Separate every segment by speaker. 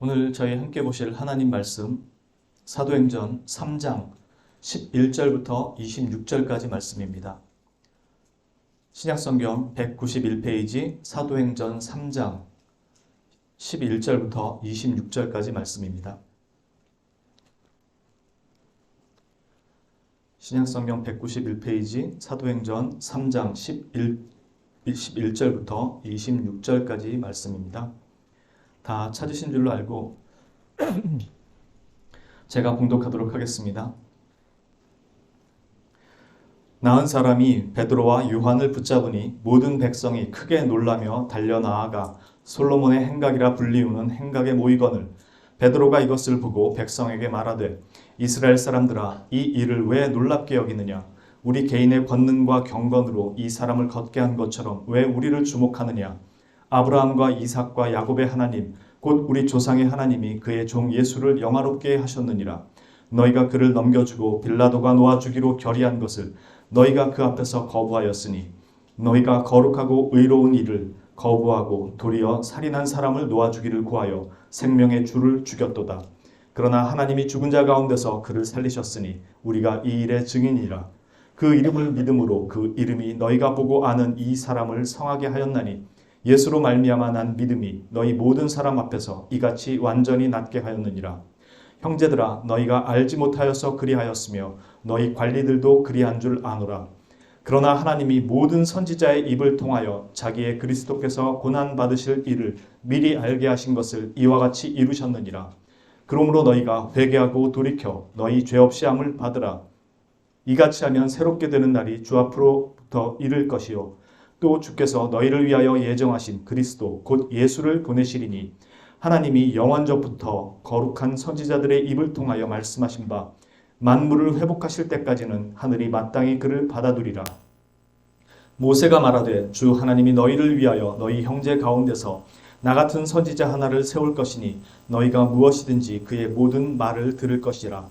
Speaker 1: 오늘 저희 함께 보실 하나님 말씀 사도행전 3장 11절부터 26절까지 말씀입니다. 신약성경 191페이지 사도행전 3장 11절부터 26절까지 말씀입니다. 신약성경 191페이지 사도행전 3장 11절부터 26절까지 말씀입니다. 다 찾으신 줄로 알고 제가 봉독하도록 하겠습니다. 나은 사람이 베드로와 요한을 붙잡으니 모든 백성이 크게 놀라며 달려나아가 솔로몬의 행각이라 불리우는 행각에 모이거늘 베드로가 이것을 보고 백성에게 말하되 이스라엘 사람들아 이 일을 왜 놀랍게 여기느냐 우리 개인의 권능과 경건으로 이 사람을 걷게 한 것처럼 왜 우리를 주목하느냐 아브라함과 이삭과 야곱의 하나님 곧 우리 조상의 하나님이 그의 종 예수를 영화롭게 하셨느니라. 너희가 그를 넘겨주고 빌라도가 놓아주기로 결의한 것을 너희가 그 앞에서 거부하였으니 너희가 거룩하고 의로운 일을 거부하고 도리어 살인한 사람을 놓아주기를 구하여 생명의 주를 죽였도다. 그러나 하나님이 죽은 자 가운데서 그를 살리셨으니 우리가 이 일의 증인이라. 그 이름을 믿음으로 그 이름이 너희가 보고 아는 이 사람을 성하게 하였나니 예수로 말미암아 난 믿음이 너희 모든 사람 앞에서 이같이 완전히 낫게 하였느니라. 형제들아 너희가 알지 못하여서 그리하였으며 너희 관리들도 그리한 줄 아노라. 그러나 하나님이 모든 선지자의 입을 통하여 자기의 그리스도께서 고난 받으실 일을 미리 알게 하신 것을 이와 같이 이루셨느니라. 그러므로 너희가 회개하고 돌이켜 너희 죄 없이 함을 받으라. 이같이 하면 새롭게 되는 날이 주 앞으로부터 이를 것이요 또 주께서 너희를 위하여 예정하신 그리스도 곧 예수를 보내시리니 하나님이 영원전부터 거룩한 선지자들의 입을 통하여 말씀하신 바 만물을 회복하실 때까지는 하늘이 마땅히 그를 받아두리라. 모세가 말하되 주 하나님이 너희를 위하여 너희 형제 가운데서 나 같은 선지자 하나를 세울 것이니 너희가 무엇이든지 그의 모든 말을 들을 것이라.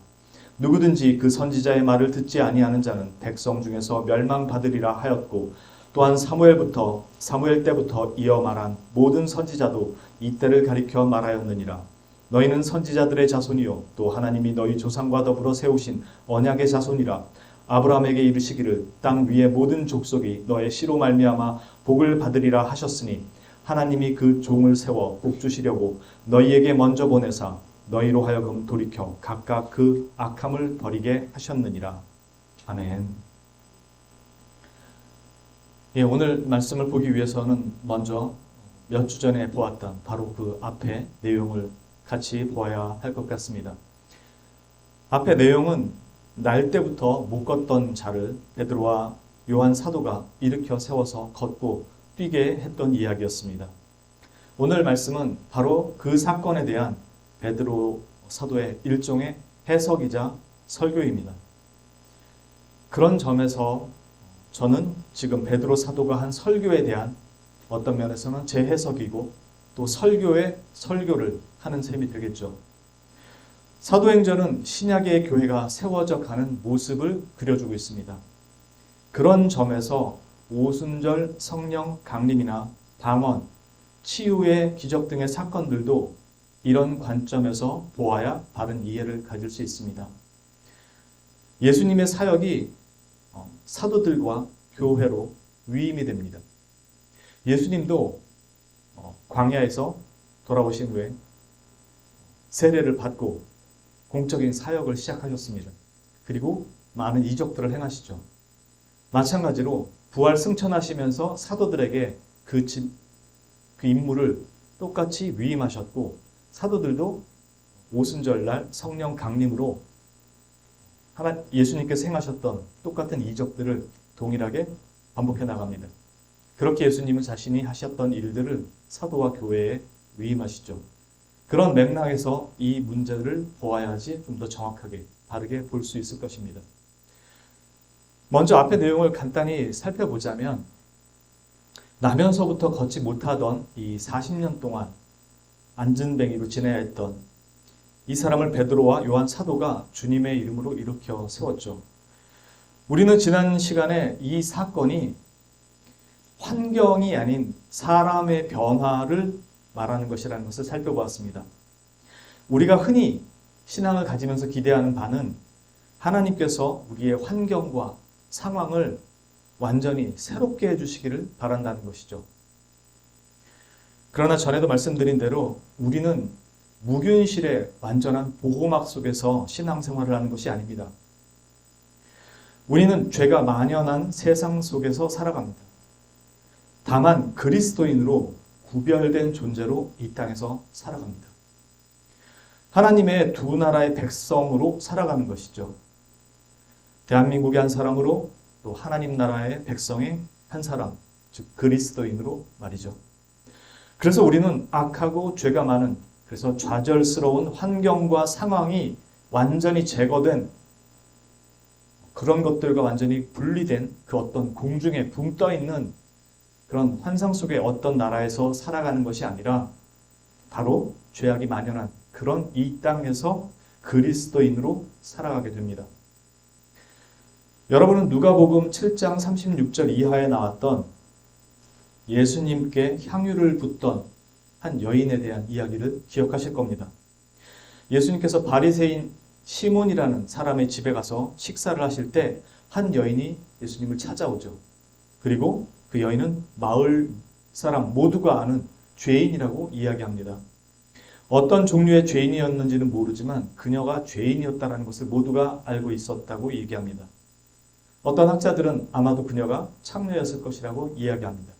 Speaker 1: 누구든지 그 선지자의 말을 듣지 아니하는 자는 백성 중에서 멸망받으리라 하였고 또한 사무엘 때부터 이어 말한 모든 선지자도 이때를 가리켜 말하였느니라. 너희는 선지자들의 자손이요 또 하나님이 너희 조상과 더불어 세우신 언약의 자손이라. 아브라함에게 이르시기를 땅 위의 모든 족속이 너의 씨로 말미암아 복을 받으리라 하셨으니 하나님이 그 종을 세워 복 주시려고 너희에게 먼저 보내사 너희로 하여금 돌이켜 각각 그 악함을 버리게 하셨느니라. 아멘. 오늘 말씀을 보기 위해서는 먼저 몇 주 전에 보았던 바로 그 앞에 내용을 같이 보아야 할 것 같습니다. 앞에 내용은 날 때부터 못 걷던 자를 베드로와 요한 사도가 일으켜 세워서 걷고 뛰게 했던 이야기였습니다. 오늘 말씀은 바로 그 사건에 대한 베드로 사도의 일종의 해석이자 설교입니다. 그런 점에서 저는 지금 베드로 사도가 한 설교에 대한 어떤 면에서는 재해석이고 또 설교의 설교를 하는 셈이 되겠죠. 사도행전은 신약의 교회가 세워져 가는 모습을 그려주고 있습니다. 그런 점에서 오순절 성령 강림이나 방언, 치유의 기적 등의 사건들도 이런 관점에서 보아야 바른 이해를 가질 수 있습니다. 예수님의 사역이 사도들과 교회로 위임이 됩니다. 예수님도 광야에서 돌아오신 후에 세례를 받고 공적인 사역을 시작하셨습니다. 그리고 많은 이적들을 행하시죠. 마찬가지로 부활 승천하시면서 사도들에게 그 임무를 똑같이 위임하셨고 사도들도 오순절날 성령 강림으로 예수님께서 행하셨던 똑같은 이적들을 동일하게 반복해 나갑니다. 그렇게 예수님은 자신이 하셨던 일들을 사도와 교회에 위임하시죠. 그런 맥락에서 이 문제를 보아야지 좀 더 정확하게 바르게 볼 수 있을 것입니다. 먼저 앞의 내용을 간단히 살펴보자면 나면서부터 걷지 못하던 이 40년 동안 안진뱅이로 지내야 했던 이 사람을 베드로와 요한 사도가 주님의 이름으로 일으켜 세웠죠. 우리는 지난 시간에 이 사건이 환경이 아닌 사람의 변화를 말하는 것이라는 것을 살펴보았습니다. 우리가 흔히 신앙을 가지면서 기대하는 바는 하나님께서 우리의 환경과 상황을 완전히 새롭게 해주시기를 바란다는 것이죠. 그러나 전에도 말씀드린 대로 우리는 무균실의 완전한 보호막 속에서 신앙생활을 하는 것이 아닙니다. 우리는 죄가 만연한 세상 속에서 살아갑니다. 다만 그리스도인으로 구별된 존재로 이 땅에서 살아갑니다. 하나님의 두 나라의 백성으로 살아가는 것이죠. 대한민국의 한 사람으로 또 하나님 나라의 백성의 한 사람, 즉 그리스도인으로 말이죠. 그래서 우리는 악하고 죄가 많은, 그래서 좌절스러운 환경과 상황이 완전히 제거된, 그런 것들과 완전히 분리된 그 어떤 공중에 붕 떠 있는 그런 환상 속의 어떤 나라에서 살아가는 것이 아니라 바로 죄악이 만연한 그런 이 땅에서 그리스도인으로 살아가게 됩니다. 여러분은 누가복음 7장 36절 이하에 나왔던 예수님께 향유를 붓던 한 여인에 대한 이야기를 기억하실 겁니다. 예수님께서 바리새인 시몬이라는 사람의 집에 가서 식사를 하실 때 한 여인이 예수님을 찾아오죠. 그리고 그 여인은 마을 사람 모두가 아는 죄인이라고 이야기합니다. 어떤 종류의 죄인이었는지는 모르지만 그녀가 죄인이었다는 것을 모두가 알고 있었다고 얘기합니다. 어떤 학자들은 아마도 그녀가 창녀였을 것이라고 이야기합니다.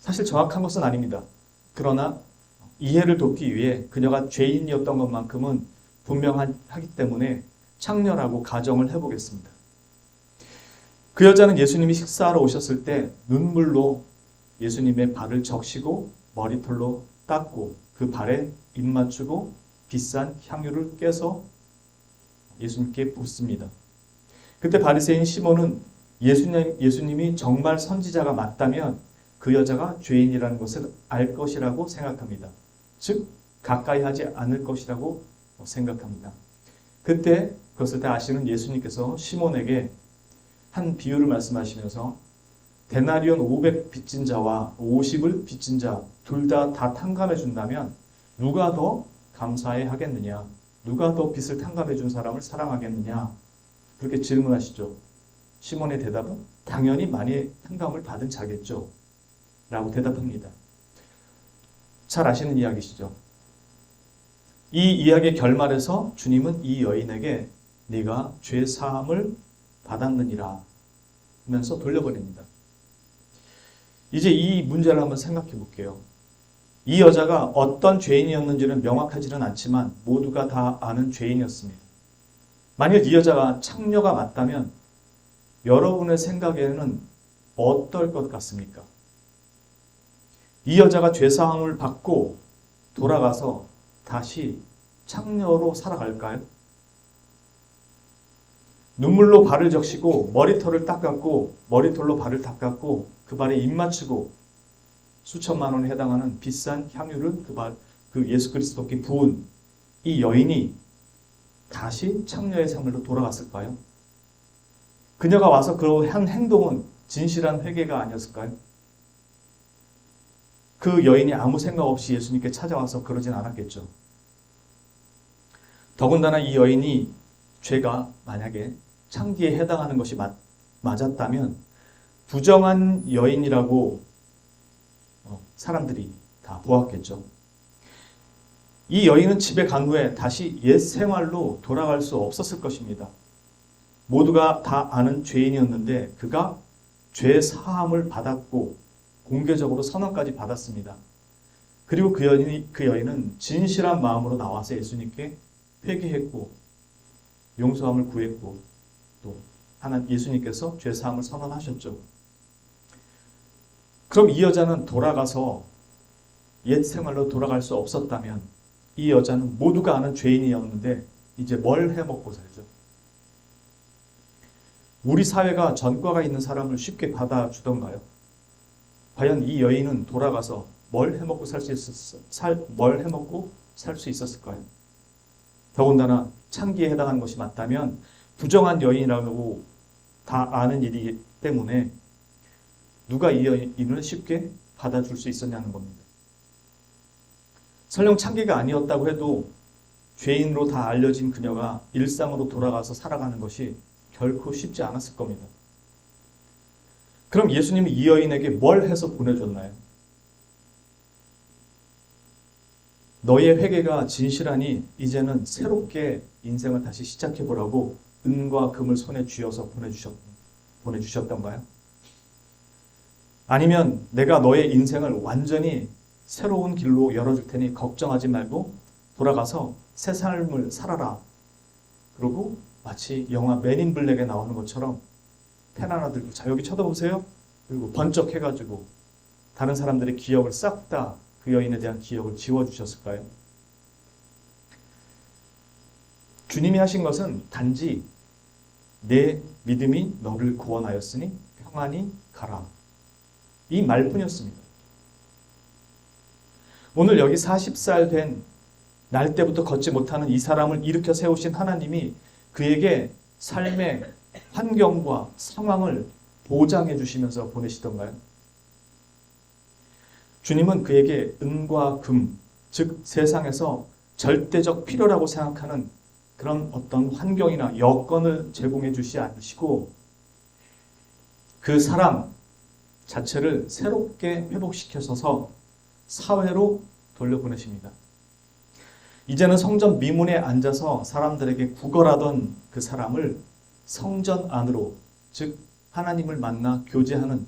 Speaker 1: 사실 정확한 것은 아닙니다. 그러나 이해를 돕기 위해 그녀가 죄인이었던 것만큼은 분명하기 때문에 창녀라고 가정을 해보겠습니다. 그 여자는 예수님이 식사하러 오셨을 때 눈물로 예수님의 발을 적시고 머리털로 닦고 그 발에 입 맞추고 비싼 향유를 깨서 예수님께 붓습니다. 그때 바리새인 시몬은 예수님이 정말 선지자가 맞다면 그 여자가 죄인이라는 것을 알 것이라고 생각합니다. 즉 가까이 하지 않을 것이라고 생각합니다. 그때 그것을 다 아시는 예수님께서 시몬에게 한 비유를 말씀하시면서 데나리온 500 빚진 자와 50을 빚진 자 둘 다 탕감해 준다면 누가 더 감사해 하겠느냐? 누가 더 빚을 탕감해 준 사람을 사랑하겠느냐? 그렇게 질문하시죠. 시몬의 대답은 당연히 많이 탕감을 받은 자겠죠. 라고 대답합니다. 잘 아시는 이야기시죠. 이 이야기의 결말에서 주님은 이 여인에게 네가 죄 사함을 받았느니라 하면서 돌려버립니다. 이제 이 문제를 한번 생각해 볼게요. 이 여자가 어떤 죄인이었는지는 명확하지는 않지만 모두가 다 아는 죄인이었습니다. 만약 이 여자가 창녀가 맞다면 여러분의 생각에는 어떨 것 같습니까? 이 여자가 죄사함을 받고 돌아가서 다시 창녀로 살아갈까요? 눈물로 발을 적시고 머리털을 닦았고 머리털로 발을 닦았고 그 발에 입 맞추고 수천만 원에 해당하는 비싼 향유를 그 예수 그리스도께 부은 이 여인이 다시 창녀의 삶으로 돌아갔을까요? 그녀가 와서 그 한 행동은 진실한 회개가 아니었을까요? 그 여인이 아무 생각 없이 예수님께 찾아와서 그러진 않았겠죠. 더군다나 이 여인이 죄가 만약에 창기에 해당하는 것이 맞았다면 부정한 여인이라고 사람들이 다 보았겠죠. 이 여인은 집에 간 후에 다시 옛 생활로 돌아갈 수 없었을 것입니다. 모두가 다 아는 죄인이었는데 그가 죄 사함을 받았고 공개적으로 선언까지 받았습니다. 그리고 그 여인은 진실한 마음으로 나와서 예수님께 회개했고 용서함을 구했고 또 예수님께서 죄 사함을 선언하셨죠. 그럼 이 여자는 돌아가서 옛 생활로 돌아갈 수 없었다면 이 여자는 모두가 아는 죄인이었는데 이제 뭘 해먹고 살죠? 우리 사회가 전과가 있는 사람을 쉽게 받아주던가요? 과연 이 여인은 돌아가서 뭘 해먹고 살 수 있었을까요? 더군다나 창기에 해당하는 것이 맞다면 부정한 여인이라고 다 아는 일이기 때문에 누가 이 여인을 쉽게 받아줄 수 있었냐는 겁니다. 설령 창기가 아니었다고 해도 죄인으로 다 알려진 그녀가 일상으로 돌아가서 살아가는 것이 결코 쉽지 않았을 겁니다. 그럼 예수님이 이 여인에게 뭘 해서 보내줬나요? 너의 회개가 진실하니 이제는 새롭게 인생을 다시 시작해보라고 은과 금을 손에 쥐어서 보내주셨던가요? 아니면 내가 너의 인생을 완전히 새로운 길로 열어줄 테니 걱정하지 말고 돌아가서 새 삶을 살아라. 그리고 마치 영화 맨인 블랙에 나오는 것처럼 펜 하나 들고 자 여기 쳐다보세요. 그리고 번쩍 해가지고 다른 사람들의 기억을 싹 다 그 여인에 대한 기억을 지워주셨을까요? 주님이 하신 것은 단지 내 믿음이 너를 구원하였으니 평안히 가라. 이 말뿐이었습니다. 오늘 여기 40살 된 날 때부터 걷지 못하는 이 사람을 일으켜 세우신 하나님이 그에게 삶의 환경과 상황을 보장해 주시면서 보내시던가요? 주님은 그에게 은과 금, 즉 세상에서 절대적 필요라고 생각하는 그런 어떤 환경이나 여건을 제공해 주시 않으시고 그 사람 자체를 새롭게 회복시켜서서 사회로 돌려보내십니다. 이제는 성전 미문에 앉아서 사람들에게 구걸하던 그 사람을 성전 안으로, 즉 하나님을 만나 교제하는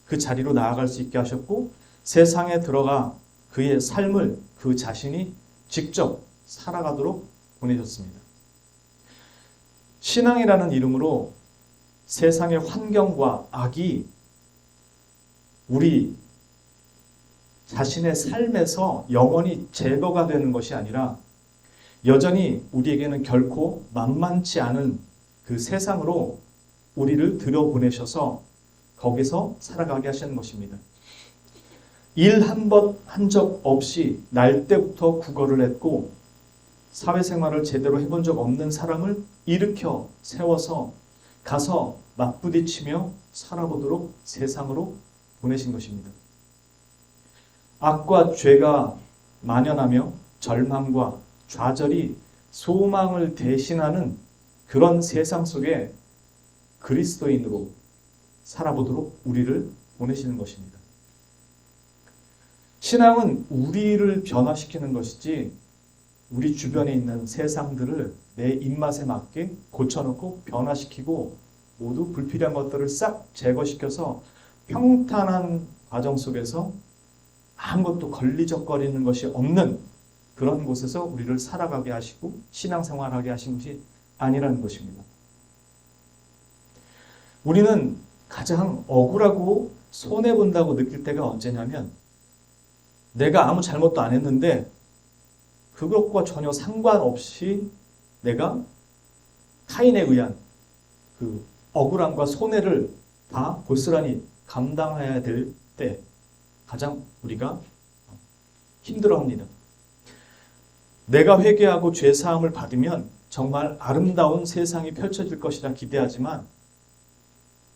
Speaker 1: 그 자리로 나아갈 수 있게 하셨고 세상에 들어가 그의 삶을 그 자신이 직접 살아가도록 보내셨습니다. 신앙이라는 이름으로 세상의 환경과 악이 우리 자신의 삶에서 영원히 제거가 되는 것이 아니라 여전히 우리에게는 결코 만만치 않은 그 세상으로 우리를 들여보내셔서 거기서 살아가게 하시는 것입니다. 일 한 번 한 적 없이 날 때부터 구걸을 했고 사회생활을 제대로 해본 적 없는 사람을 일으켜 세워서 가서 맞부딪히며 살아보도록 세상으로 보내신 것입니다. 악과 죄가 만연하며 절망과 좌절이 소망을 대신하는 그런 세상 속에 그리스도인으로 살아보도록 우리를 보내시는 것입니다. 신앙은 우리를 변화시키는 것이지 우리 주변에 있는 세상들을 내 입맛에 맞게 고쳐놓고 변화시키고 모두 불필요한 것들을 싹 제거시켜서 평탄한 과정 속에서 아무것도 걸리적거리는 것이 없는 그런 곳에서 우리를 살아가게 하시고 신앙생활하게 하신 것이 아니라는 것입니다. 우리는 가장 억울하고 손해본다고 느낄 때가 언제냐면 내가 아무 잘못도 안 했는데 그것과 전혀 상관없이 내가 타인에 의한 그 억울함과 손해를 다 고스란히 감당해야 될 때 가장 우리가 힘들어합니다. 내가 회개하고 죄사함을 받으면 정말 아름다운 세상이 펼쳐질 것이라 기대하지만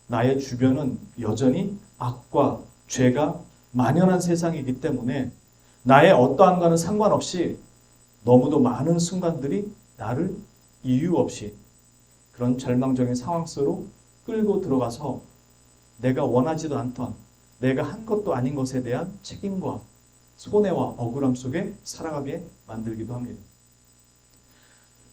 Speaker 1: 나의 주변은 여전히 악과 죄가 만연한 세상이기 때문에 나의 어떠한가는 상관없이 너무도 많은 순간들이 나를 이유 없이 그런 절망적인 상황 속으로 끌고 들어가서 내가 원하지도 않던 내가 한 것도 아닌 것에 대한 책임과 손해와 억울함 속에 살아가게 만들기도 합니다.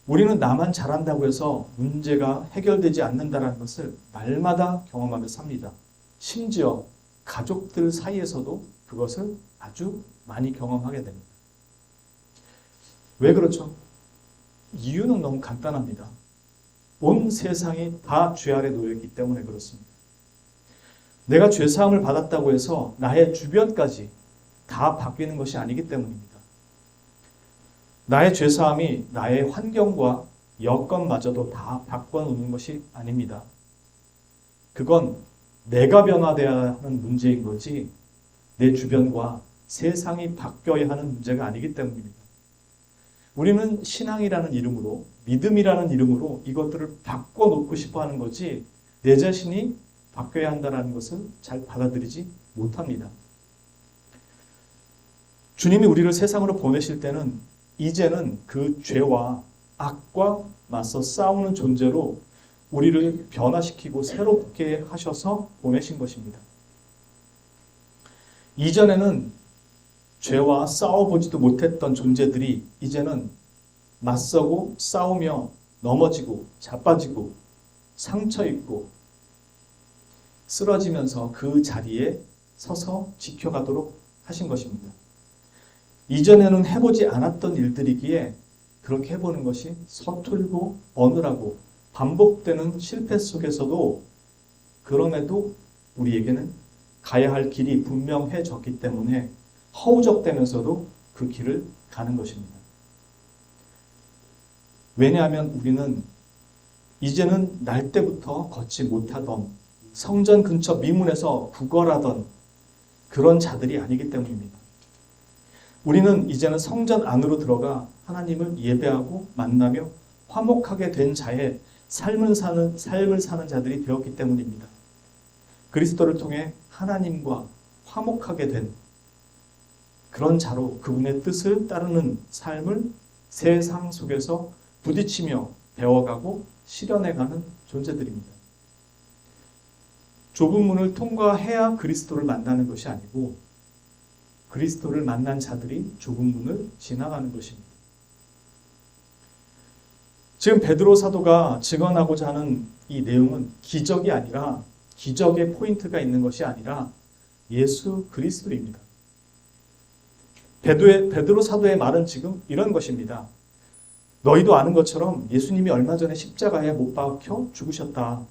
Speaker 1: 우리는 나만 잘한다고 해서 문제가 해결되지 않는다는 것을 날마다 경험하며 삽니다. 심지어 가족들 사이에서도 그것을 아주 많이 경험하게 됩니다. 왜 그렇죠? 이유는 너무 간단합니다. 온 세상이 다 죄 아래 놓여 있기 때문에 그렇습니다. 내가 죄사함을 받았다고 해서 나의 주변까지 다 바뀌는 것이 아니기 때문입니다. 나의 죄사함이 나의 환경과 여건마저도 다 바꿔놓는 것이 아닙니다. 그건 내가 변화되어야 하는 문제인 거지 내 주변과 세상이 바뀌어야 하는 문제가 아니기 때문입니다. 우리는 신앙이라는 이름으로 믿음이라는 이름으로 이것들을 바꿔놓고 싶어 하는 거지 내 자신이 바뀌어야 한다는 것을 잘 받아들이지 못합니다. 주님이 우리를 세상으로 보내실 때는 이제는 그 죄와 악과 맞서 싸우는 존재로 우리를 변화시키고 새롭게 하셔서 보내신 것입니다. 이전에는 죄와 싸워보지도 못했던 존재들이 이제는 맞서고 싸우며 넘어지고 자빠지고 상처 입고 쓰러지면서 그 자리에 서서 지켜가도록 하신 것입니다. 이전에는 해보지 않았던 일들이기에 그렇게 해보는 것이 서툴고 어눌하고 반복되는 실패 속에서도 그럼에도 우리에게는 가야 할 길이 분명해졌기 때문에 허우적대면서도 그 길을 가는 것입니다. 왜냐하면 우리는 이제는 날 때부터 걷지 못하던 성전 근처 미문에서 구걸하던 그런 자들이 아니기 때문입니다. 우리는 이제는 성전 안으로 들어가 하나님을 예배하고 만나며 화목하게 된 자의 삶을 사는 자들이 되었기 때문입니다. 그리스도를 통해 하나님과 화목하게 된 그런 자로 그분의 뜻을 따르는 삶을 세상 속에서 부딪히며 배워가고 실현해가는 존재들입니다. 좁은 문을 통과해야 그리스도를 만나는 것이 아니고 그리스도를 만난 자들이 좁은 문을 지나가는 것입니다. 지금 베드로 사도가 증언하고자 하는 이 내용은 기적이 아니라 기적의 포인트가 있는 것이 아니라 예수 그리스도입니다. 베드로 사도의 말은 지금 이런 것입니다. 너희도 아는 것처럼 예수님이 얼마 전에 십자가에 못 박혀 죽으셨다.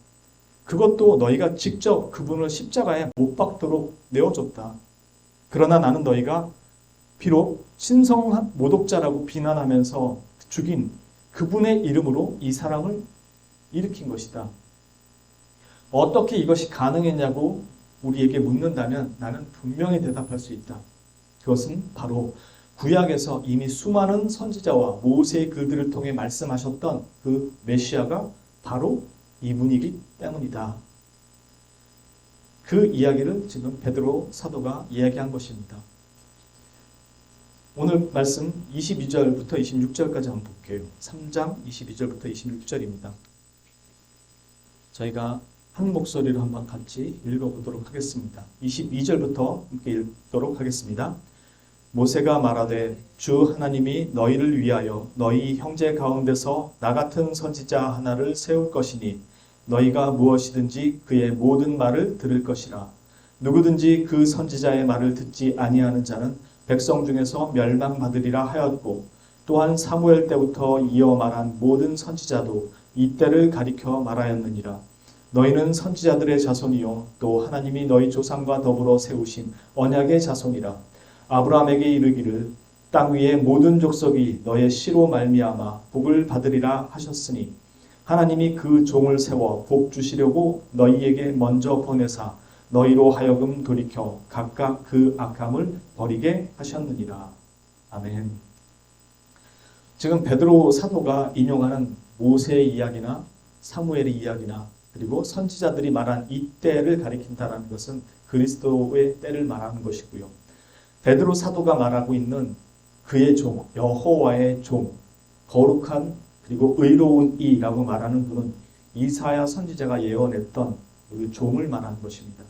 Speaker 1: 그것도 너희가 직접 그분을 십자가에 못 박도록 내어줬다. 그러나 나는 너희가 비록 신성 모독자라고 비난하면서 죽인 그분의 이름으로 이 사람을 일으킨 것이다. 어떻게 이것이 가능했냐고 우리에게 묻는다면 나는 분명히 대답할 수 있다. 그것은 바로 구약에서 이미 수많은 선지자와 모세의 글들을 통해 말씀하셨던 그 메시아가 바로 이분이기 때문이다. 그 이야기를 지금 베드로 사도가 이야기한 것입니다. 오늘 말씀 22절부터 26절까지 한번 볼게요. 3장 22절부터 26절입니다. 저희가 한 목소리로 한번 같이 읽어보도록 하겠습니다. 22절부터 함께 읽도록 하겠습니다. 모세가 말하되 주 하나님이 너희를 위하여 너희 형제 가운데서 나 같은 선지자 하나를 세울 것이니 너희가 무엇이든지 그의 모든 말을 들을 것이라. 누구든지 그 선지자의 말을 듣지 아니하는 자는 백성 중에서 멸망받으리라 하였고 또한 사무엘 때부터 이어 말한 모든 선지자도 이때를 가리켜 말하였느니라. 너희는 선지자들의 자손이요 또 하나님이 너희 조상과 더불어 세우신 언약의 자손이라. 아브라함에게 이르기를 땅 위의 모든 족속이 너의 씨로 말미암아 복을 받으리라 하셨으니 하나님이 그 종을 세워 복 주시려고 너희에게 먼저 보내사 너희로 하여금 돌이켜 각각 그 악함을 버리게 하셨느니라. 아멘. 지금 베드로 사도가 인용하는 모세의 이야기나 사무엘의 이야기나 그리고 선지자들이 말한 이 때를 가리킨다는 것은 그리스도의 때를 말하는 것이고요. 베드로 사도가 말하고 있는 그의 종, 여호와의 종, 거룩한 그리고 의로운 이라고 말하는 분은 이사야 선지자가 예언했던 그 종을 말하는 것입니다.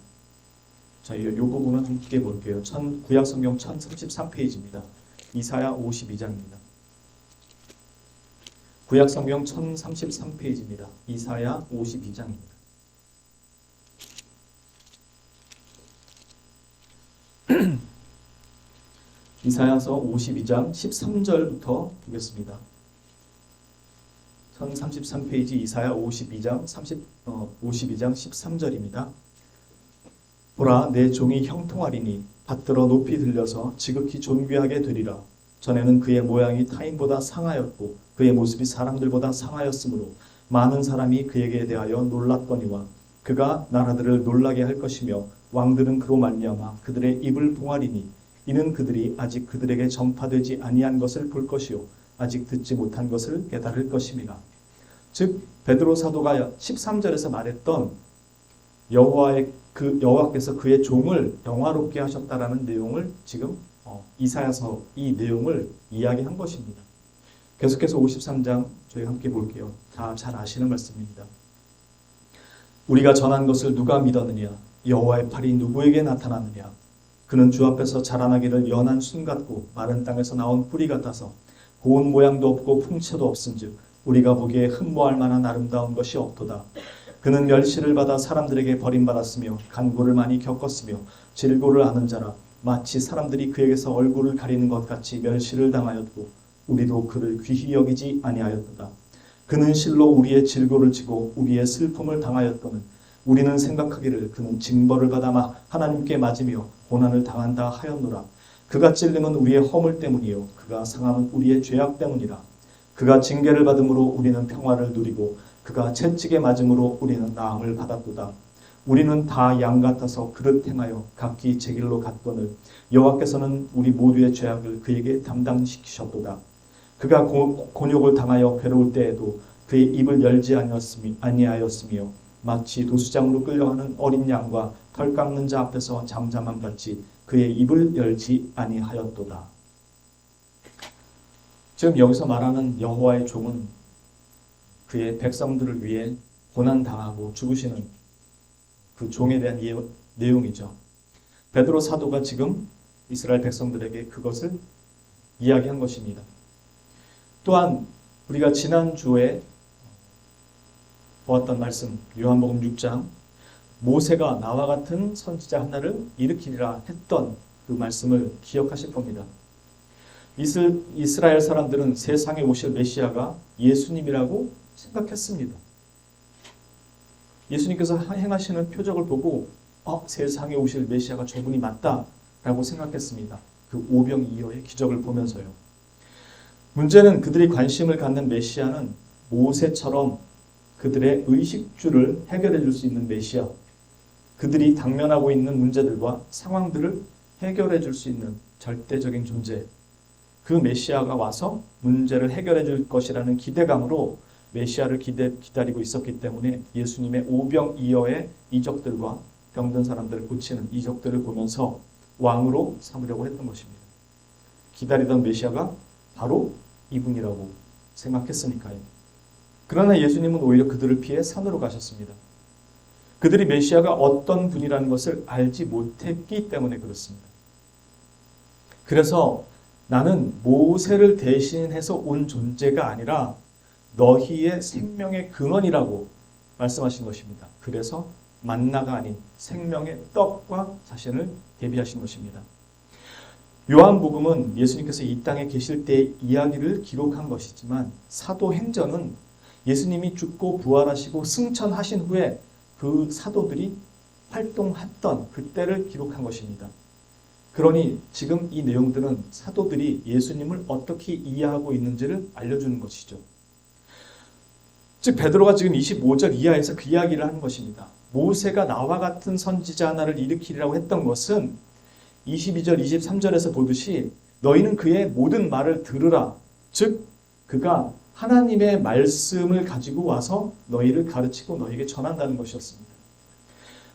Speaker 1: 자, 이 부분은 함께 볼게요. 구약 성경 1033페이지입니다. 이사야 52장입니다. 구약 성경 1033페이지입니다. 이사야 52장입니다. 이사야서 52장 13절부터 보겠습니다. 1033페이지 이사야 52장 13절입니다. 보라, 내 종이 형통하리니 받들어 높이 들려서 지극히 존귀하게 되리라. 전에는 그의 모양이 타인보다 상하였고 그의 모습이 사람들보다 상하였으므로 많은 사람이 그에게 대하여 놀랐거니와 그가 나라들을 놀라게 할 것이며 왕들은 그로 말미암아 그들의 입을 봉하리니 이는 그들이 아직 그들에게 전파되지 아니한 것을 볼 것이요 아직 듣지 못한 것을 깨달을 것임이라. 즉 베드로 사도가 13절에서 말했던 여호와께서 그의 종을 영화롭게 하셨다라는 내용을 지금 이사야서 이 내용을 이야기한 것입니다. 계속해서 53장 저희 함께 볼게요. 다 잘 아시는 말씀입니다. 우리가 전한 것을 누가 믿었느냐? 여호와의 팔이 누구에게 나타났느냐? 그는 주 앞에서 자라나기를 연한 순 같고 마른 땅에서 나온 뿌리 같아서 고운 모양도 없고 풍채도 없은즉 우리가 보기에 흠모할 만한 아름다운 것이 없도다. 그는 멸시를 받아 사람들에게 버림받았으며 간고를 많이 겪었으며 질고를 아는 자라 마치 사람들이 그에게서 얼굴을 가리는 것 같이 멸시를 당하였고 우리도 그를 귀히 여기지 아니하였도다. 그는 실로 우리의 질고를 지고 우리의 슬픔을 당하였거늘 우리는 생각하기를 그는 징벌을 받아 하나님께 맞으며 고난을 당한다 하였노라. 그가 찔림은 우리의 허물 때문이요 그가 상함은 우리의 죄악 때문이라. 그가 징계를 받음으로 우리는 평화를 누리고 그가 채찍에 맞음으로 우리는 나음을 받았도다. 우리는 다 양 같아서 그릇 행하여 각기 제 길로 갔거늘 여호와께서는 우리 모두의 죄악을 그에게 담당시키셨도다. 그가 곤욕을 당하여 괴로울 때에도 그의 입을 열지 아니하였으며 마치 도수장으로 끌려가는 어린 양과 털 깎는 자 앞에서 잠잠함 같이 그의 입을 열지 아니하였도다. 지금 여기서 말하는 여호와의 종은 그의 백성들을 위해 고난당하고 죽으시는 그 종에 대한 내용이죠. 베드로 사도가 지금 이스라엘 백성들에게 그것을 이야기한 것입니다. 또한 우리가 지난주에 보았던 말씀 요한복음 6장 모세가 나와 같은 선지자 하나를 일으키리라 했던 그 말씀을 기억하실 겁니다. 이스라엘 사람들은 세상에 오실 메시아가 예수님이라고 생각했습니다. 예수님께서 행하시는 표적을 보고 세상에 오실 메시아가 저분이 맞다라고 생각했습니다. 그 오병이어의 기적을 보면서요. 문제는 그들이 관심을 갖는 메시아는 모세처럼 그들의 의식주를 해결해 줄 수 있는 메시아, 그들이 당면하고 있는 문제들과 상황들을 해결해 줄 수 있는 절대적인 존재, 그 메시아가 와서 문제를 해결해 줄 것이라는 기대감으로 메시아를 기다리고 있었기 때문에 예수님의 오병이어의 이적들과 병든 사람들을 고치는 이적들을 보면서 왕으로 삼으려고 했던 것입니다. 기다리던 메시아가 바로 이분이라고 생각했으니까요. 그러나 예수님은 오히려 그들을 피해 산으로 가셨습니다. 그들이 메시아가 어떤 분이라는 것을 알지 못했기 때문에 그렇습니다. 그래서 나는 모세를 대신해서 온 존재가 아니라 너희의 생명의 근원이라고 말씀하신 것입니다. 그래서 만나가 아닌 생명의 떡과 자신을 대비하신 것입니다. 요한복음은 예수님께서 이 땅에 계실 때의 이야기를 기록한 것이지만 사도행전은 예수님이 죽고 부활하시고 승천하신 후에 그 사도들이 활동했던 그때를 기록한 것입니다. 그러니 지금 이 내용들은 사도들이 예수님을 어떻게 이해하고 있는지를 알려주는 것이죠. 즉 베드로가 지금 25절 이하에서 그 이야기를 하는 것입니다. 모세가 나와 같은 선지자 하나를 일으키리라고 했던 것은 22절, 23절에서 보듯이 너희는 그의 모든 말을 들으라. 즉 그가 하나님의 말씀을 가지고 와서 너희를 가르치고 너희에게 전한다는 것이었습니다.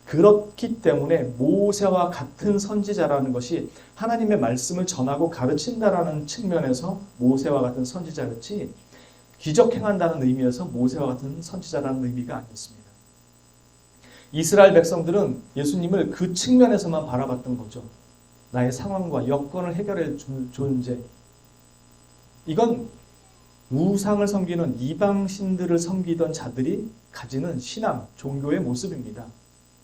Speaker 1: 그렇기 때문에 모세와 같은 선지자라는 것이 하나님의 말씀을 전하고 가르친다라는 측면에서 모세와 같은 선지자였지 기적 행한다는 의미에서 모세와 같은 선지자라는 의미가 아니었습니다. 이스라엘 백성들은 예수님을 그 측면에서만 바라봤던 거죠. 나의 상황과 여건을 해결해 줄 존재. 이건 우상을 섬기는 이방신들을 섬기던 자들이 가지는 신앙, 종교의 모습입니다.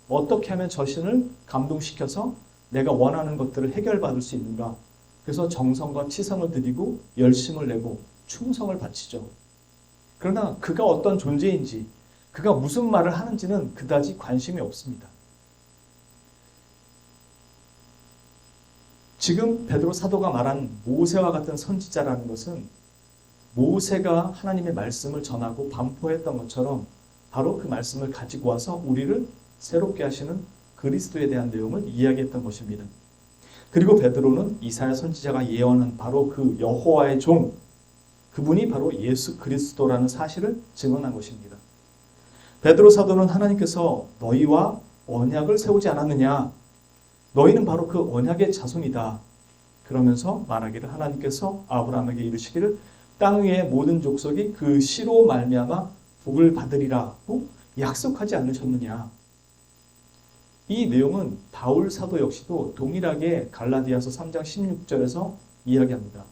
Speaker 1: 어떻게 하면 저 신을 감동시켜서 내가 원하는 것들을 해결받을 수 있는가. 그래서 정성과 치성을 드리고 열심을 내고 충성을 바치죠. 그러나 그가 어떤 존재인지, 그가 무슨 말을 하는지는 그다지 관심이 없습니다. 지금 베드로 사도가 말한 모세와 같은 선지자라는 것은 모세가 하나님의 말씀을 전하고 반포했던 것처럼 바로 그 말씀을 가지고 와서 우리를 새롭게 하시는 그리스도에 대한 내용을 이야기했던 것입니다. 그리고 베드로는 이사야 선지자가 예언한 바로 그 여호와의 종, 그분이 바로 예수 그리스도라는 사실을 증언한 것입니다. 베드로 사도는 하나님께서 너희와 언약을 세우지 않았느냐? 너희는 바로 그 언약의 자손이다. 그러면서 말하기를 하나님께서 아브라함에게 이르시기를 땅 위의 모든 족속이 그 씨로 말미암아 복을 받으리라고 약속하지 않으셨느냐. 이 내용은 바울 사도 역시도 동일하게 갈라디아서 3장 16절에서 이야기합니다.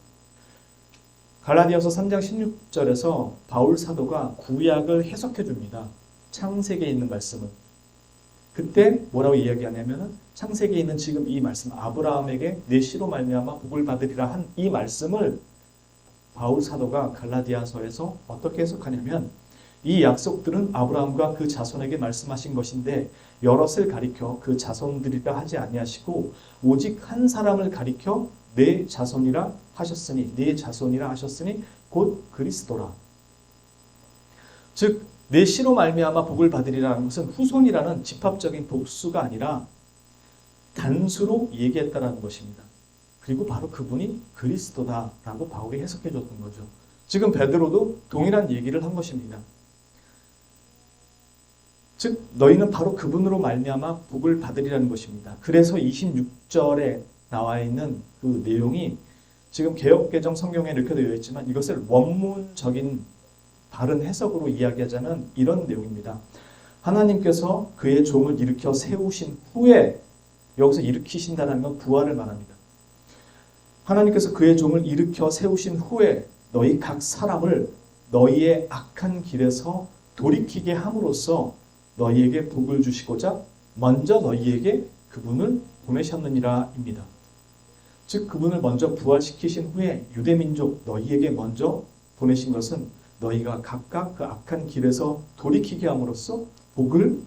Speaker 1: 갈라디아서 3장 16절에서 바울 사도가 구약을 해석해 줍니다. 창세기에 있는 말씀은. 그때 뭐라고 이야기하냐면은 창세기에 있는 지금 이 말씀, 아브라함에게 내 씨로 말미암아 복을 받으리라 한 이 말씀을 바울 사도가 갈라디아서에서 어떻게 해석하냐면, 이 약속들은 아브라함과 그 자손에게 말씀하신 것인데 여럿을 가리켜 그 자손들이라 하지 아니하시고 오직 한 사람을 가리켜 내 자손이라 하셨으니, 내 자손이라 하셨으니 곧 그리스도라. 즉 내 씨로 말미암아 복을 받으리라는 것은 후손이라는 집합적인 복수가 아니라 단수로 얘기했다라는 것입니다. 그리고 바로 그분이 그리스도다라고 바울이 해석해 줬던 거죠. 지금 베드로도 동일한 얘기를 한 것입니다. 즉 너희는 바로 그분으로 말미암아 복을 받으리라는 것입니다. 그래서 26절에 나와 있는 그 내용이 지금 개역개정 성경에 이렇게 되어 있지만 이것을 원문적인 다른 해석으로 이야기하자면 이런 내용입니다. 하나님께서 그의 종을 일으켜 세우신 후에, 여기서 일으키신다는 건 부활을 말합니다. 하나님께서 그의 종을 일으켜 세우신 후에 너희 각 사람을 너희의 악한 길에서 돌이키게 함으로써 너희에게 복을 주시고자 먼저 너희에게 그분을 보내셨느니라입니다. 즉 그분을 먼저 부활시키신 후에 유대민족 너희에게 먼저 보내신 것은 너희가 각각 그 악한 길에서 돌이키게 함으로써 복을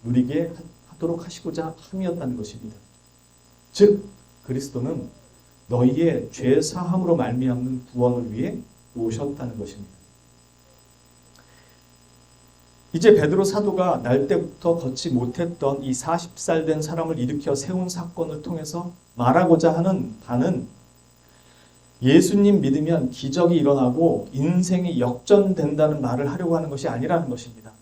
Speaker 1: 누리게 하도록 하시고자 함이었다는 것입니다. 즉 그리스도는 너희의 죄 사함으로 말미암는 구원을 위해 오셨다는 것입니다. 이제 베드로 사도가 날 때부터 걷지 못했던 이 40살 된 사람을 일으켜 세운 사건을 통해서 말하고자 하는 바는 예수님 믿으면 기적이 일어나고 인생이 역전된다는 말을 하려고 하는 것이 아니라는 것입니다.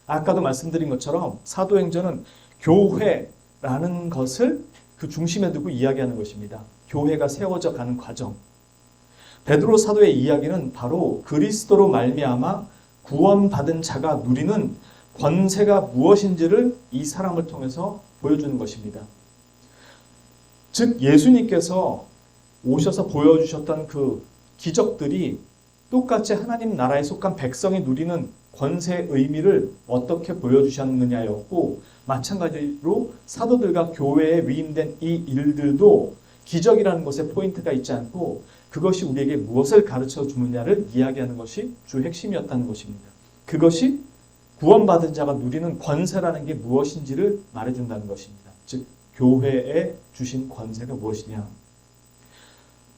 Speaker 1: 아까도 말씀드린 것처럼 사도행전은 교회라는 것을 그 중심에 두고 이야기하는 것입니다. 교회가 세워져 가는 과정. 베드로 사도의 이야기는 바로 그리스도로 말미암아 구원받은 자가 누리는 권세가 무엇인지를 이 사람을 통해서 보여주는 것입니다. 즉 예수님께서 오셔서 보여주셨던 그 기적들이 똑같이 하나님 나라에 속한 백성이 누리는 권세의 의미를 어떻게 보여주셨느냐였고, 마찬가지로 사도들과 교회에 위임된 이 일들도 기적이라는 것에 포인트가 있지 않고 그것이 우리에게 무엇을 가르쳐 주느냐를 이야기하는 것이 주 핵심이었다는 것입니다. 그것이 구원받은 자가 누리는 권세라는 게 무엇인지를 말해준다는 것입니다. 즉 교회에 주신 권세가 무엇이냐.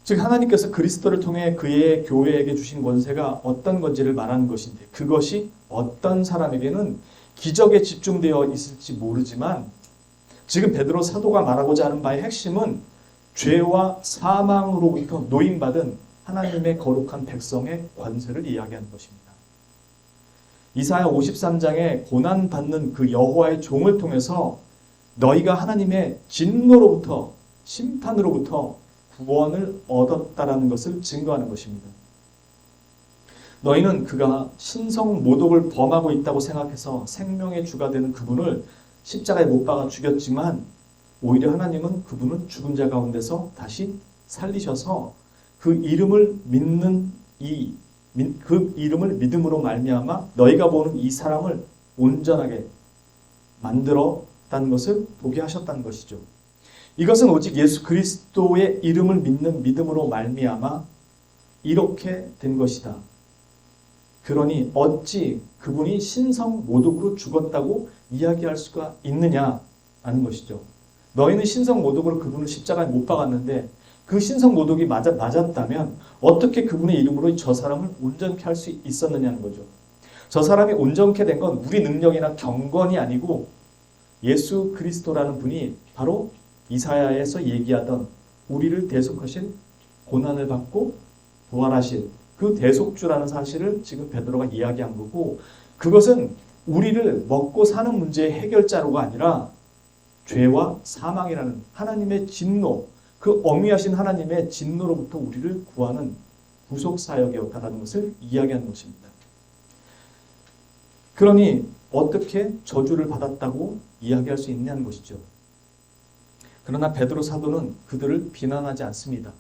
Speaker 1: 즉 하나님께서 그리스도를 통해 그의 교회에게 주신 권세가 어떤 건지를 말하는 것인데, 그것이 어떤 사람에게는 기적에 집중되어 있을지 모르지만 지금 베드로 사도가 말하고자 하는 바의 핵심은 죄와 사망으로부터 노임받은 하나님의 거룩한 백성의 권세를 이야기하는 것입니다. 이사야 53장에 고난받는 그 여호와의 종을 통해서 너희가 하나님의 진노로부터, 심판으로부터 구원을 얻었다라는 것을 증거하는 것입니다. 너희는 그가 신성 모독을 범하고 있다고 생각해서 생명의 주가 되는 그분을 십자가에 못 박아 죽였지만 오히려 하나님은 그분을 죽은 자 가운데서 다시 살리셔서 그 이름을 믿는 그 이름을 믿음으로 말미암아 너희가 보는 이 사람을 온전하게 만들었다는 것을 보게 하셨다는 것이죠. 이것은 오직 예수 그리스도의 이름을 믿는 믿음으로 말미암아 이렇게 된 것이다. 그러니 어찌 그분이 신성 모독으로 죽었다고 이야기할 수가 있느냐 하는 것이죠. 너희는 신성 모독으로 그분을 십자가에 못 박았는데 그 신성 모독이 맞았다면 어떻게 그분의 이름으로 저 사람을 온전케 할 수 있었느냐는 거죠. 저 사람이 온전케 된 건 우리 능력이나 경건이 아니고 예수 그리스도라는 분이 바로 이사야에서 얘기하던 우리를 대속하신, 고난을 받고 부활하신 그 대속주라는 사실을 지금 베드로가 이야기한 거고, 그것은 우리를 먹고 사는 문제의 해결자로가 아니라 죄와 사망이라는 하나님의 진노, 그 엄위하신 하나님의 진노로부터 우리를 구하는 구속사역이었다라는 것을 이야기하는 것입니다. 그러니 어떻게 저주를 받았다고 이야기할 수 있냐는 것이죠. 그러나 베드로 사도는 그들을 비난하지 않습니다.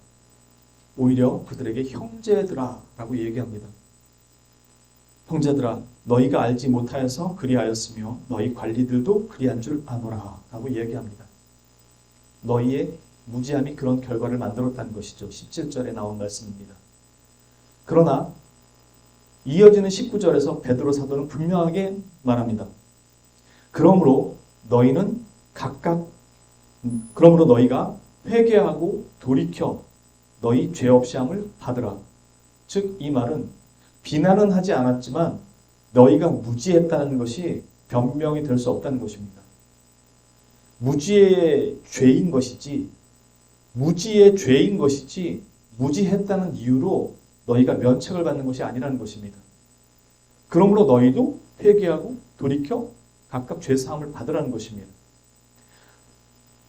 Speaker 1: 오히려 그들에게 형제들아 라고 얘기합니다. 형제들아, 너희가 알지 못하여서 그리하였으며 너희 관리들도 그리한 줄 아노라 라고 얘기합니다. 너희의 무지함이 그런 결과를 만들었다는 것이죠. 17절에 나온 말씀입니다. 그러나 이어지는 19절에서 베드로 사도는 분명하게 말합니다. 그러므로 너희가 회개하고 돌이켜 너희 죄 없이 함을 받으라. 즉 이 말은 비난은 하지 않았지만 너희가 무지했다는 것이 변명이 될 수 없다는 것입니다. 무지의 죄인 것이지 무지했다는 이유로 너희가 면책을 받는 것이 아니라는 것입니다. 그러므로 너희도 회개하고 돌이켜 각각 죄사함을 받으라는 것입니다.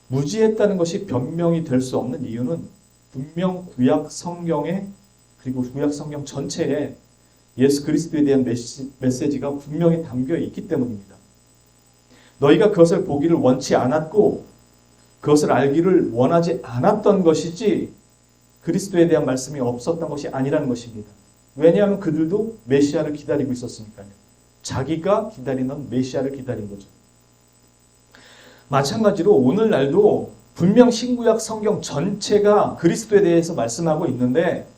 Speaker 1: 무지했다는 것이 변명이 될 수 없는 이유는 분명 구약 성경에 그리고 구약 성경 전체에 예수 그리스도에 대한 메시지가 분명히 담겨 있기 때문입니다. 너희가 그것을 보기를 원치 않았고 그것을 알기를 원하지 않았던 것이지 그리스도에 대한 말씀이 없었던 것이 아니라는 것입니다. 왜냐하면 그들도 메시아를 기다리고 있었으니까요. 자기가 기다리는 메시아를 기다린 거죠. 마찬가지로 오늘날도 분명 신구약 성경 전체가 그리스도에 대해서 말씀하고 있는데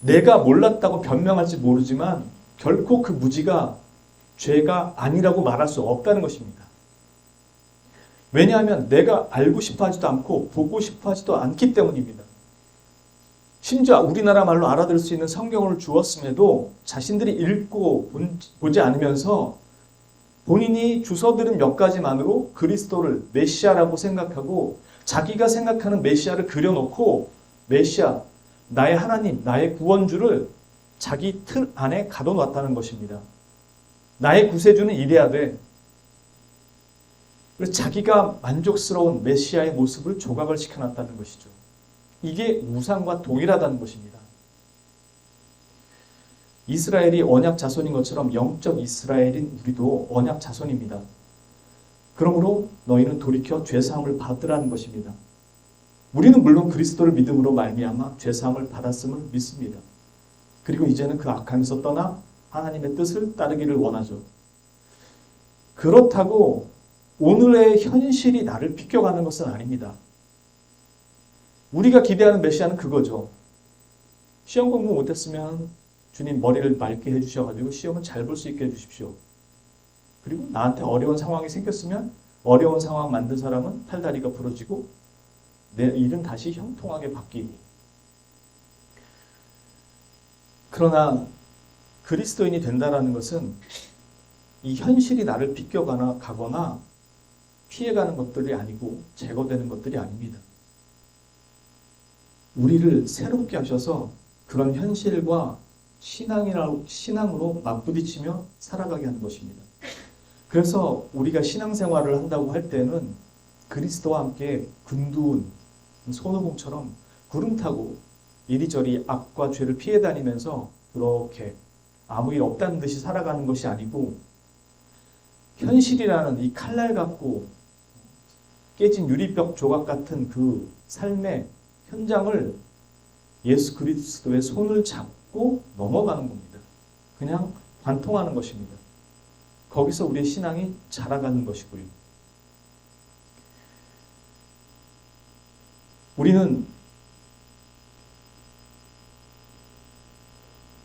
Speaker 1: 내가 몰랐다고 변명할지 모르지만 결코 그 무지가 죄가 아니라고 말할 수 없다는 것입니다. 왜냐하면 내가 알고 싶어 하지도 않고 보고 싶어 하지도 않기 때문입니다. 심지어 우리나라 말로 알아들을 수 있는 성경을 주었음에도 자신들이 읽고 보지 않으면서 본인이 주워들은 몇 가지만으로 그리스도를 메시아라고 생각하고 자기가 생각하는 메시아를 그려놓고 메시아, 나의 하나님, 나의 구원주를 자기 틀 안에 가둬놨다는 것입니다. 나의 구세주는 이래야 돼. 그래서 자기가 만족스러운 메시아의 모습을 조각을 시켜놨다는 것이죠. 이게 우상과 동일하다는 것입니다. 이스라엘이 언약 자손인 것처럼 영적 이스라엘인 우리도 언약 자손입니다. 그러므로 너희는 돌이켜 죄사함을 받으라는 것입니다. 우리는 물론 그리스도를 믿음으로 말미암아 죄사함을 받았음을 믿습니다. 그리고 이제는 그 악함에서 떠나 하나님의 뜻을 따르기를 원하죠. 그렇다고 오늘의 현실이 나를 비껴가는 것은 아닙니다. 우리가 기대하는 메시아는 그거죠. 시험 공부 못했으면 주님 머리를 맑게 해주셔가지고 시험은 잘 볼 수 있게 해주십시오. 그리고 나한테 어려운 상황이 생겼으면 어려운 상황 만든 사람은 팔다리가 부러지고 내 일은 다시 형통하게 바뀌고. 그러나 그리스도인이 된다는 것은 이 현실이 나를 비껴가거나 피해가는 것들이 아니고 제거되는 것들이 아닙니다. 우리를 새롭게 하셔서 그런 현실과 신앙으로 맞부딪히며 살아가게 하는 것입니다. 그래서 우리가 신앙생활을 한다고 할 때는 그리스도와 함께 근두운 손오공처럼 구름 타고 이리저리 악과 죄를 피해 다니면서 그렇게 아무 일 없다는 듯이 살아가는 것이 아니고 현실이라는 이 칼날 같고 깨진 유리벽 조각 같은 그 삶의 현장을 예수 그리스도의 손을 잡고 넘어가는 겁니다. 그냥 관통하는 것입니다. 거기서 우리의 신앙이 자라가는 것이고요. 우리는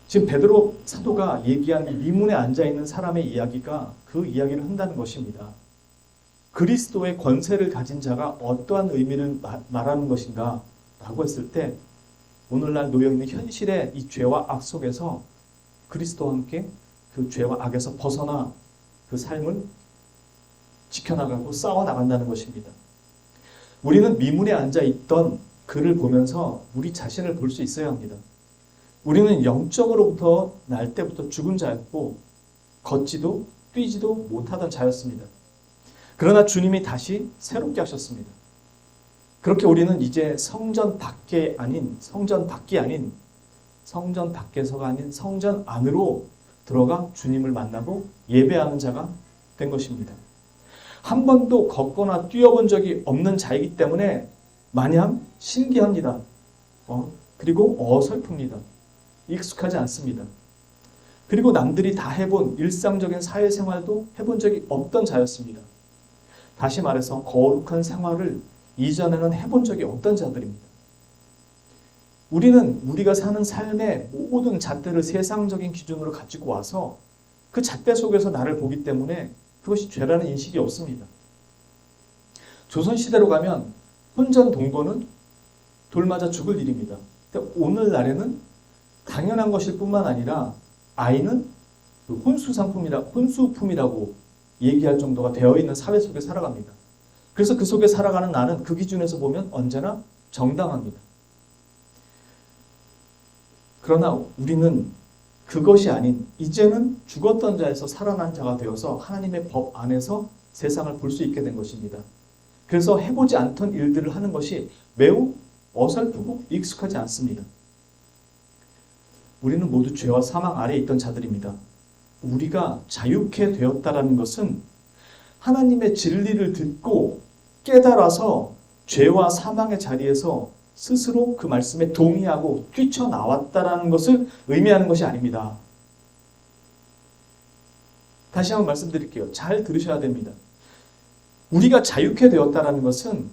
Speaker 1: 지금 베드로 사도가 얘기한 미문에 앉아있는 사람의 이야기가 그 이야기를 한다는 것입니다. 그리스도의 권세를 가진 자가 어떠한 의미를 말하는 것인가 라고 했을 때 오늘날 놓여있는 현실의 이 죄와 악 속에서 그리스도와 함께 그 죄와 악에서 벗어나 그 삶을 지켜나가고 싸워나간다는 것입니다. 우리는 미문에 앉아있던 그를 보면서 우리 자신을 볼 수 있어야 합니다. 우리는 영적으로부터 날 때부터 죽은 자였고 걷지도 뛰지도 못하던 자였습니다. 그러나 주님이 다시 새롭게 하셨습니다. 그렇게 우리는 이제 성전 밖이 아닌 성전 밖에서가 아닌 성전 안으로 들어가 주님을 만나고 예배하는 자가 된 것입니다. 한 번도 걷거나 뛰어본 적이 없는 자이기 때문에 마냥 신기합니다. 그리고 어설픕니다. 익숙하지 않습니다. 그리고 남들이 다 해본 일상적인 사회생활도 해본 적이 없던 자였습니다. 다시 말해서 거룩한 생활을 이전에는 해본 적이 없던 자들입니다. 우리는 우리가 사는 삶의 모든 잣대를 세상적인 기준으로 가지고 와서 그 잣대 속에서 나를 보기 때문에 그것이 죄라는 인식이 없습니다. 조선시대로 가면 혼전동거는 돌 맞아 죽을 일입니다. 근데 오늘날에는 당연한 것일 뿐만 아니라 아이는 혼수품이라고 얘기할 정도가 되어 있는 사회 속에 살아갑니다. 그래서 그 속에 살아가는 나는 그 기준에서 보면 언제나 정당합니다. 그러나 우리는 그것이 아닌 이제는 죽었던 자에서 살아난 자가 되어서 하나님의 법 안에서 세상을 볼 수 있게 된 것입니다. 그래서 해보지 않던 일들을 하는 것이 매우 어설프고 익숙하지 않습니다. 우리는 모두 죄와 사망 아래에 있던 자들입니다. 우리가 자유케 되었다는 것은 하나님의 진리를 듣고 깨달아서 죄와 사망의 자리에서 스스로 그 말씀에 동의하고 뛰쳐나왔다는 것을 의미하는 것이 아닙니다. 다시 한번 말씀드릴게요. 잘 들으셔야 됩니다. 우리가 자유케 되었다는 것은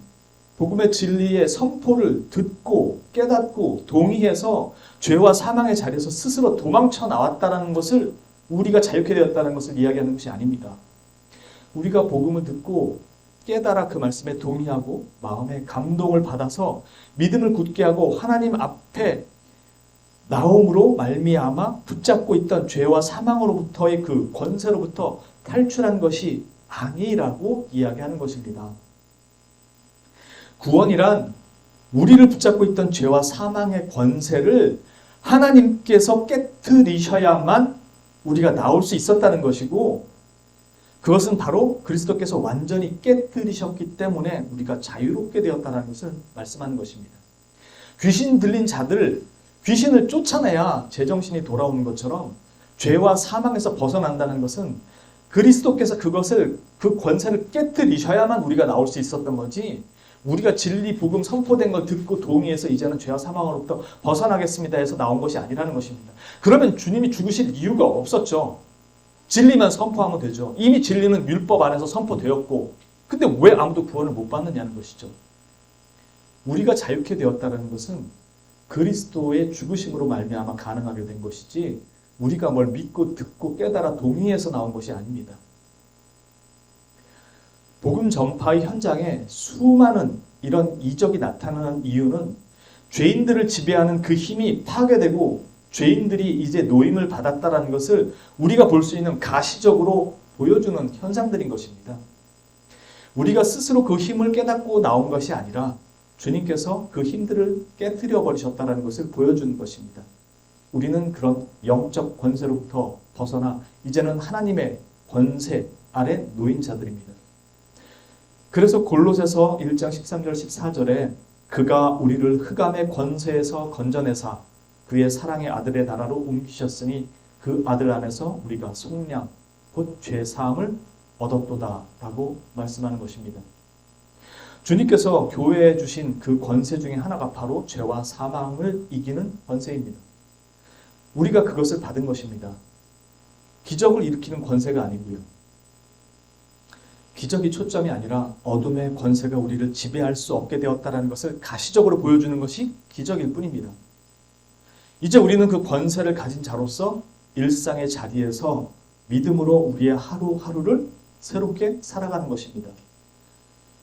Speaker 1: 복음의 진리의 선포를 듣고 깨닫고 동의해서 죄와 사망의 자리에서 스스로 도망쳐 나왔다는 것을 우리가 자유케 되었다는 것을 이야기하는 것이 아닙니다. 우리가 복음을 듣고 깨달아 그 말씀에 동의하고 마음의 감동을 받아서 믿음을 굳게 하고 하나님 앞에 나옴으로 말미암아 붙잡고 있던 죄와 사망으로부터의 그 권세로부터 탈출한 것이 아니라고 이야기하는 것입니다. 구원이란 우리를 붙잡고 있던 죄와 사망의 권세를 하나님께서 깨트리셔야만 우리가 나올 수 있었다는 것이고, 그것은 바로 그리스도께서 완전히 깨트리셨기 때문에 우리가 자유롭게 되었다는 것을 말씀하는 것입니다. 귀신 들린 자들, 귀신을 쫓아내야 제정신이 돌아오는 것처럼 죄와 사망에서 벗어난다는 것은 그리스도께서 그 권세를 깨트리셔야만 우리가 나올 수 있었던 거지, 우리가 진리 복음 선포된 걸 듣고 동의해서 이제는 죄와 사망으로부터 벗어나겠습니다 해서 나온 것이 아니라는 것입니다. 그러면 주님이 죽으실 이유가 없었죠. 진리만 선포하면 되죠. 이미 진리는 율법 안에서 선포되었고, 근데 왜 아무도 구원을 못 받느냐는 것이죠. 우리가 자유케 되었다는 것은 그리스도의 죽으심으로 말미암아 가능하게 된 것이지, 우리가 뭘 믿고 듣고 깨달아 동의해서 나온 것이 아닙니다. 복음 전파의 현장에 수많은 이런 이적이 나타나는 이유는 죄인들을 지배하는 그 힘이 파괴되고 죄인들이 이제 노임을 받았다는 것을 우리가 볼 수 있는 가시적으로 보여주는 현상들인 것입니다. 우리가 스스로 그 힘을 깨닫고 나온 것이 아니라 주님께서 그 힘들을 깨뜨려 버리셨다는 것을 보여주는 것입니다. 우리는 그런 영적 권세로부터 벗어나 이제는 하나님의 권세 아래 놓인 자들입니다. 그래서 골로새서 1장 13절 14절에 그가 우리를 흑암의 권세에서 건져내사 그의 사랑의 아들의 나라로 옮기셨으니 그 아들 안에서 우리가 속량 곧 죄사함을 얻었도다 라고 말씀하는 것입니다. 주님께서 교회에 주신 그 권세 중에 하나가 바로 죄와 사망을 이기는 권세입니다. 우리가 그것을 받은 것입니다. 기적을 일으키는 권세가 아니고요. 기적이 초점이 아니라 어둠의 권세가 우리를 지배할 수 없게 되었다는 것을 가시적으로 보여주는 것이 기적일 뿐입니다. 이제 우리는 그 권세를 가진 자로서 일상의 자리에서 믿음으로 우리의 하루하루를 새롭게 살아가는 것입니다.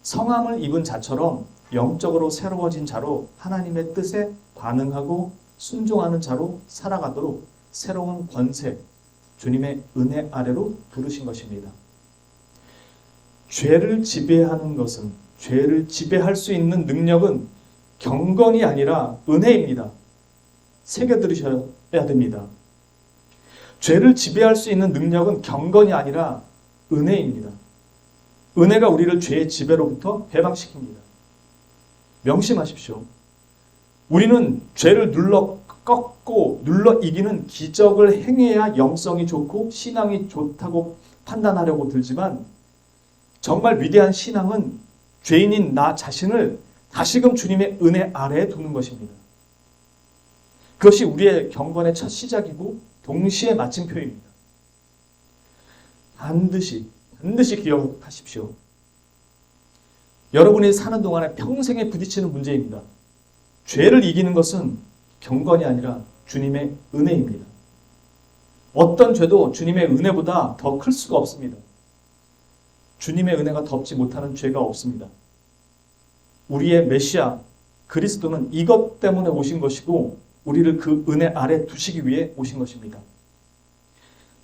Speaker 1: 성함을 입은 자처럼 영적으로 새로워진 자로 하나님의 뜻에 반응하고 순종하는 자로 살아가도록 새로운 권세, 주님의 은혜 아래로 부르신 것입니다. 죄를 지배하는 것은, 죄를 지배할 수 있는 능력은 경건이 아니라 은혜입니다. 새겨 들으셔야 됩니다. 죄를 지배할 수 있는 능력은 경건이 아니라 은혜입니다. 은혜가 우리를 죄의 지배로부터 해방시킵니다. 명심하십시오. 우리는 죄를 꺾고 눌러 이기는 기적을 행해야 영성이 좋고 신앙이 좋다고 판단하려고 들지만, 정말 위대한 신앙은 죄인인 나 자신을 다시금 주님의 은혜 아래에 두는 것입니다. 그것이 우리의 경건의 첫 시작이고 동시에 마침표입니다. 반드시 기억하십시오. 여러분이 사는 동안에 평생에 부딪히는 문제입니다. 죄를 이기는 것은 경건이 아니라 주님의 은혜입니다. 어떤 죄도 주님의 은혜보다 더 클 수가 없습니다. 주님의 은혜가 덮지 못하는 죄가 없습니다. 우리의 메시아 그리스도는 이것 때문에 오신 것이고 우리를 그 은혜 아래 두시기 위해 오신 것입니다.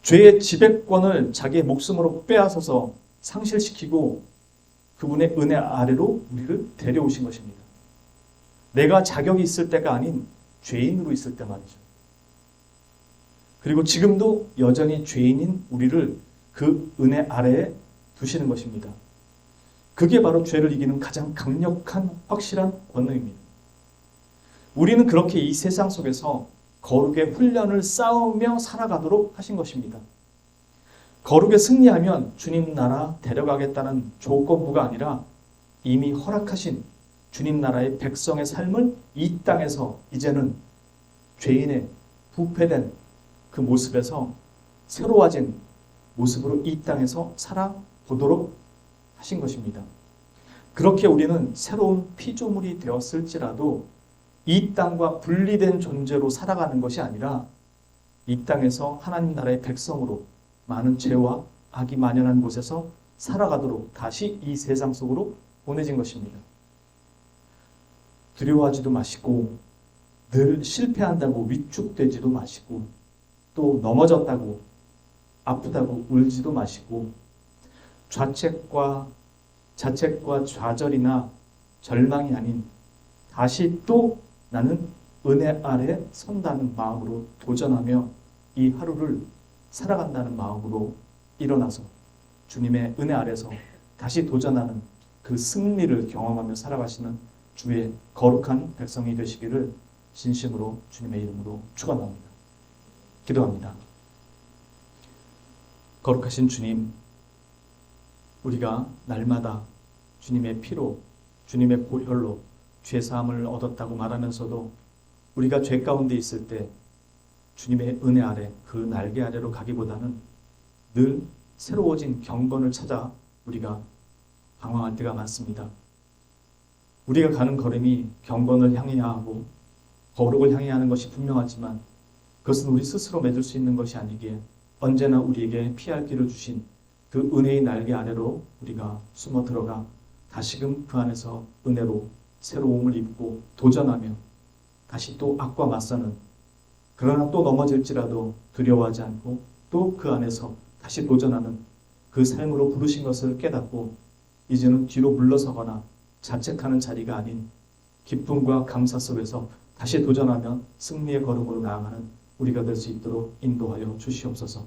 Speaker 1: 죄의 지배권을 자기의 목숨으로 빼앗아서 상실시키고 그분의 은혜 아래로 우리를 데려오신 것입니다. 내가 자격이 있을 때가 아닌 죄인으로 있을 때 말이죠. 그리고 지금도 여전히 죄인인 우리를 그 은혜 아래에 두시는 것입니다. 그게 바로 죄를 이기는 가장 강력한 확실한 권능입니다. 우리는 그렇게 이 세상 속에서 거룩의 훈련을 쌓으며 살아가도록 하신 것입니다. 거룩에 승리하면 주님 나라 데려가겠다는 조건부가 아니라 이미 허락하신 주님 나라의 백성의 삶을 이 땅에서 이제는 죄인의 부패된 그 모습에서 새로워진 모습으로 이 땅에서 살아보도록 하신 것입니다. 그렇게 우리는 새로운 피조물이 되었을지라도 이 땅과 분리된 존재로 살아가는 것이 아니라 이 땅에서 하나님 나라의 백성으로 많은 죄와 악이 만연한 곳에서 살아가도록 다시 이 세상 속으로 보내진 것입니다. 두려워하지도 마시고 늘 실패한다고 위축되지도 마시고 또 넘어졌다고 아프다고 울지도 마시고 자책과 좌절이나 절망이 아닌 다시 또 나는 은혜 아래 선다는 마음으로 도전하며 이 하루를 살아간다는 마음으로 일어나서 주님의 은혜 아래서 다시 도전하는 그 승리를 경험하며 살아가시는 주의 거룩한 백성이 되시기를 진심으로 주님의 이름으로 축원합니다. 기도합니다. 거룩하신 주님, 우리가 날마다 주님의 피로 주님의 보혈로 죄사함을 얻었다고 말하면서도 우리가 죄 가운데 있을 때 주님의 은혜 아래 그 날개 아래로 가기보다는 늘 새로워진 경건을 찾아 우리가 방황할 때가 많습니다. 우리가 가는 걸음이 경건을 향해야 하고 거룩을 향해야 하는 것이 분명하지만 그것은 우리 스스로 맺을 수 있는 것이 아니기에 언제나 우리에게 피할 길을 주신 그 은혜의 날개 아래로 우리가 숨어 들어가 다시금 그 안에서 은혜로 새로움을 입고 도전하며 다시 또 악과 맞서는, 그러나 또 넘어질지라도 두려워하지 않고 또 그 안에서 다시 도전하는 그 삶으로 부르신 것을 깨닫고 이제는 뒤로 물러서거나 자책하는 자리가 아닌 기쁨과 감사 속에서 다시 도전하며 승리의 걸음으로 나아가는 우리가 될 수 있도록 인도하여 주시옵소서.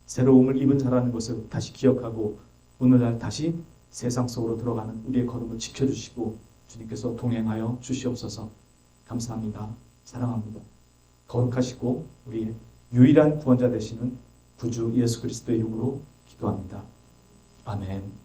Speaker 1: 새로움을 입은 자라는 것을 다시 기억하고 오늘날 다시 세상 속으로 들어가는 우리의 걸음을 지켜주시고 주님께서 동행하여 주시옵소서. 감사합니다. 사랑합니다. 거룩하시고 우리의 유일한 구원자 되시는 구주 예수 그리스도의 이름으로 기도합니다. 아멘.